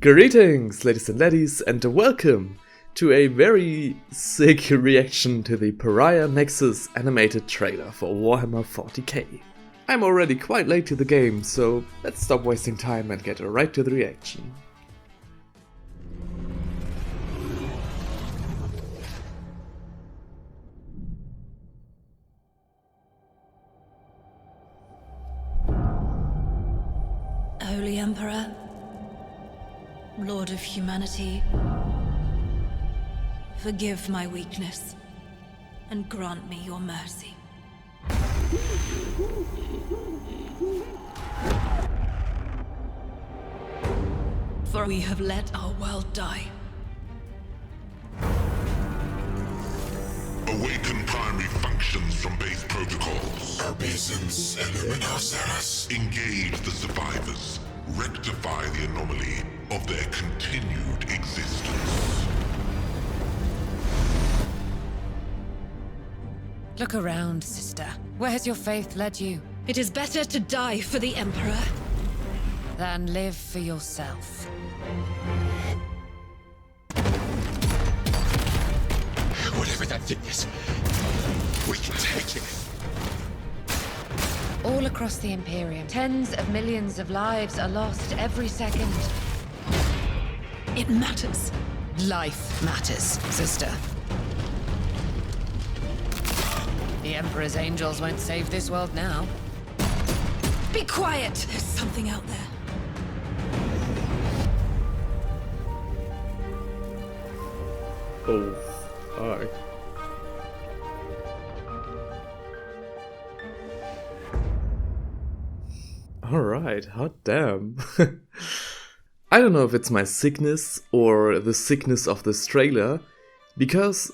Greetings, ladies and laddies, and welcome to a very sick reaction to the Pariah Nexus animated trailer for Warhammer 40k. I'm already quite late to the game, so let's stop wasting time and get right to the reaction. Holy Emperor, Lord of humanity, forgive my weakness and grant me your mercy. For we have let our world die. Awaken primary functions from base protocols. Obeisance Illuminaceras. Engage the survivors. Rectify the anomaly of their continued existence. Look around, sister. Where has your faith led you? It is better to die for the Emperor Than live for yourself. Whatever that thing is, we can take it. All across the Imperium, tens of millions of lives are lost every second. It matters. Life matters, sister. The Emperor's angels won't save this world now. Be quiet! There's something out there. Oh, fuck. Alright, hot damn. I don't know if it's my sickness or the sickness of this trailer, because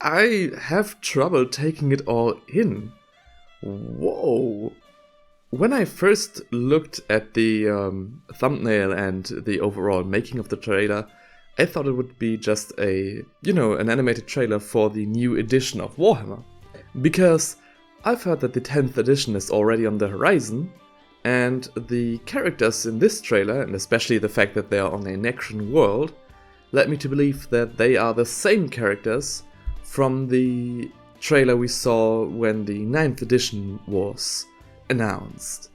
I have trouble taking it all in. Whoa. When I first looked at the thumbnail and the overall making of the trailer, I thought it would be just an animated trailer for the new edition of Warhammer. Because I've heard that the 10th edition is already on the horizon, and the characters in this trailer, and especially the fact that they are on a Necron world, led me to believe that they are the same characters from the trailer we saw when the 9th edition was announced.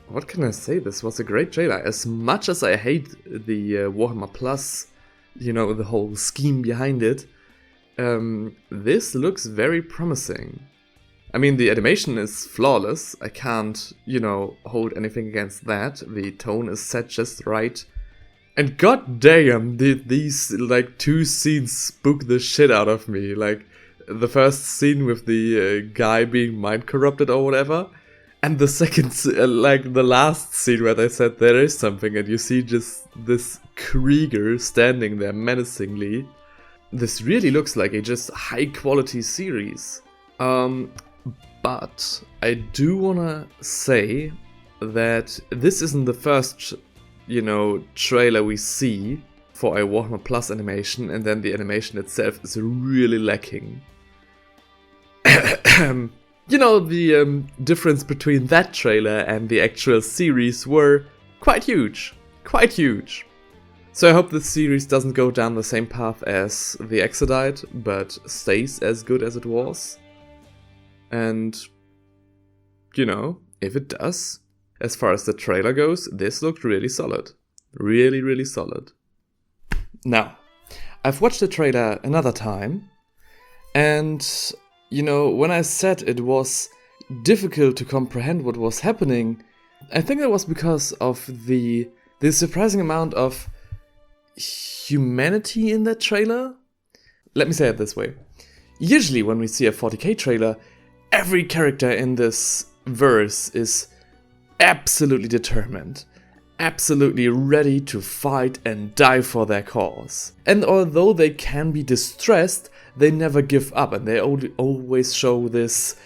What can I say? This was a great trailer. As much as I hate the Warhammer Plus, the whole scheme behind it, this looks very promising. I mean, the animation is flawless. I can't, hold anything against that. The tone is set just right. And goddamn, did these, two scenes spook the shit out of me. Like, the first scene with the guy being mind corrupted or whatever. And the second, the last scene where they said there is something and you see just this Krieger standing there menacingly. This really looks like a just high quality series. But I do wanna say that this isn't the first, trailer we see for a Warhammer Plus animation, and then the animation itself is really lacking. The difference between that trailer and the actual series were quite huge. Quite huge. So I hope this series doesn't go down the same path as the Exodite, but stays as good as it was. And, if it does, as far as the trailer goes, this looked really solid. Really, really solid. Now, I've watched the trailer another time, and, when I said it was difficult to comprehend what was happening, I think it was because of the surprising amount of humanity in that trailer. Let me say it this way. Usually when we see a 40k trailer, every character in this verse is absolutely determined, absolutely ready to fight and die for their cause. And although they can be distressed, they never give up, and they always show this,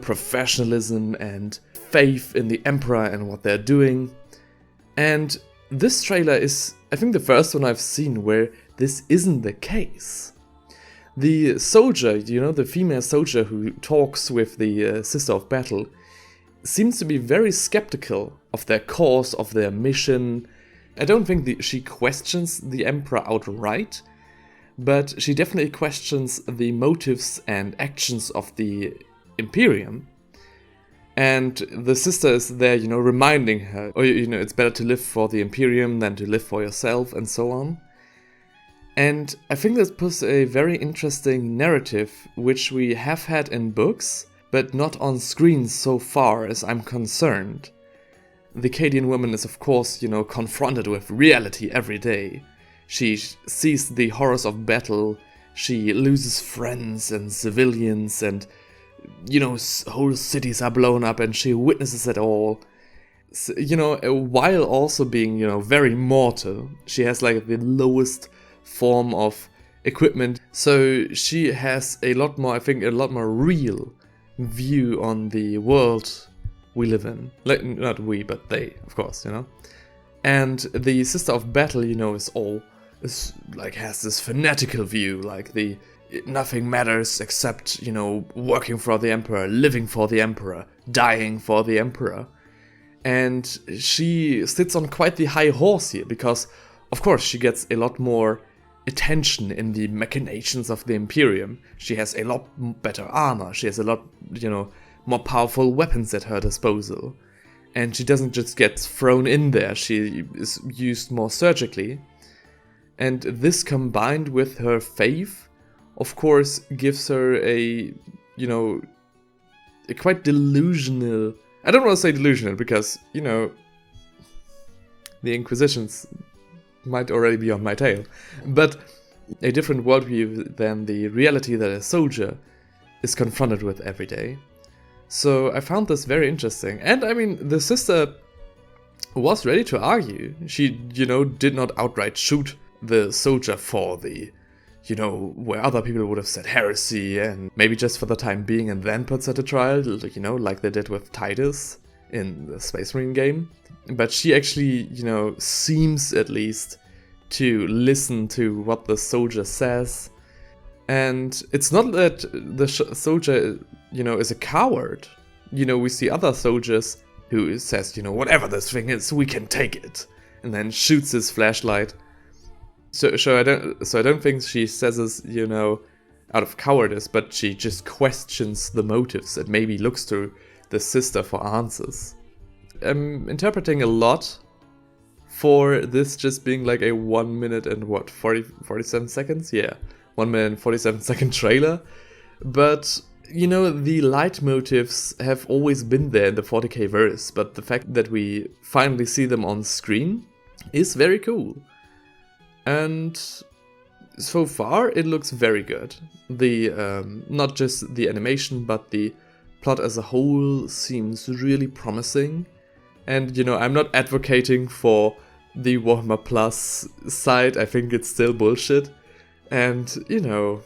professionalism and faith in the Emperor and what they're doing. And this trailer is, I think, the first one I've seen where this isn't the case. The soldier, the female soldier who talks with the Sister of Battle, seems to be very skeptical of their cause, of their mission, I don't think she questions the Emperor outright, but she definitely questions the motives and actions of the Imperium. And the sister is there, you know, reminding her, oh, you know, it's better to live for the Imperium than to live for yourself, and so on. And I think this puts a very interesting narrative, which we have had in books, but not on screen so far as I'm concerned. The Cadian woman is, of course, you know, confronted with reality every day. She sees the horrors of battle, she loses friends and civilians, and, you know, whole cities are blown up, and she witnesses it all. So, you know, while also being, you know, very mortal, she has like the lowest form of equipment, so she has a lot more, I think, a lot more real view on the world we live in. Like, not we, but they, of course, you know. And the Sister of Battle, you know, has this fanatical view, like nothing matters except, you know, working for the Emperor, living for the Emperor, dying for the Emperor. And she sits on quite the high horse here, because, of course, she gets a lot more attention in the machinations of the Imperium. She has a lot better armor, she has a lot, you know, more powerful weapons at her disposal. And she doesn't just get thrown in there, she is used more surgically. And this combined with her faith, of course, gives her a, you know, a quite delusional... I don't want to say delusional, because, you know, the Inquisitions might already be on my tail, but a different worldview than the reality that a soldier is confronted with every day. So I found this very interesting. And I mean, the sister was ready to argue. She, you know, did not outright shoot the soldier for the, you know, where other people would have said heresy and maybe just for the time being, and then puts her to trial, you know, like they did with Titus in the Space Marine game. But she actually, you know, seems at least to listen to what the soldier says. And it's not that the soldier, you know, is a coward. You know, we see other soldiers who says, you know, whatever this thing is, we can take it. And then shoots his flashlight. So I don't think she says this, you know, out of cowardice, but she just questions the motives and maybe looks to the sister for answers. I'm interpreting a lot for this just being like a 1 minute and 47 seconds? Yeah, 1 minute and 47 second trailer. But, you know, the leitmotifs have always been there in the 40k verse, but the fact that we finally see them on screen is very cool. And so far it looks very good. The not just the animation, but the plot as a whole seems really promising. And, you know, I'm not advocating for the Warhammer Plus side, I think it's still bullshit. And, you know,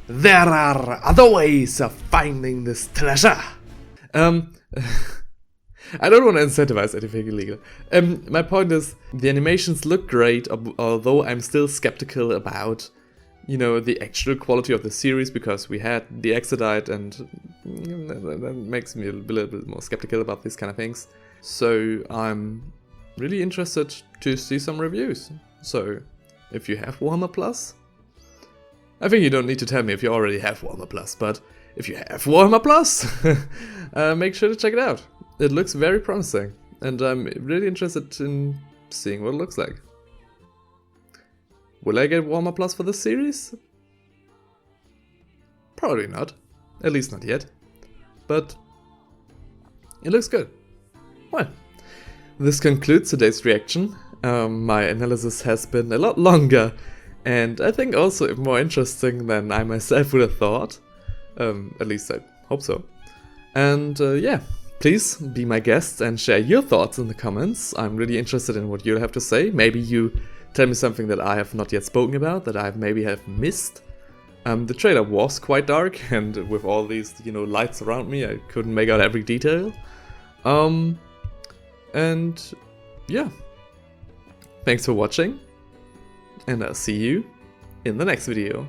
there are other ways of finding this treasure. I don't want to incentivize anything illegal. My point is, the animations look great, although I'm still skeptical about, you know, the actual quality of the series, because we had the Exodite, and that makes me a little bit more skeptical about these kind of things. So I'm really interested to see some reviews. So if you have Warhammer Plus, I think you don't need to tell me if you already have Warhammer Plus, but if you have Warhammer Plus, make sure to check it out. It looks very promising, and I'm really interested in seeing what it looks like. Will I get Warhammer Plus for this series? Probably not. At least not yet. But it looks good. Well, this concludes today's reaction. My analysis has been a lot longer, and I think also more interesting than I myself would have thought. At least I hope so. And yeah, please be my guest and share your thoughts in the comments. I'm really interested in what you have to say. Maybe you tell me something that I have not yet spoken about, that I maybe have missed. The trailer was quite dark, and with all these, you know, lights around me, I couldn't make out every detail. And yeah, thanks for watching, and I'll see you in the next video.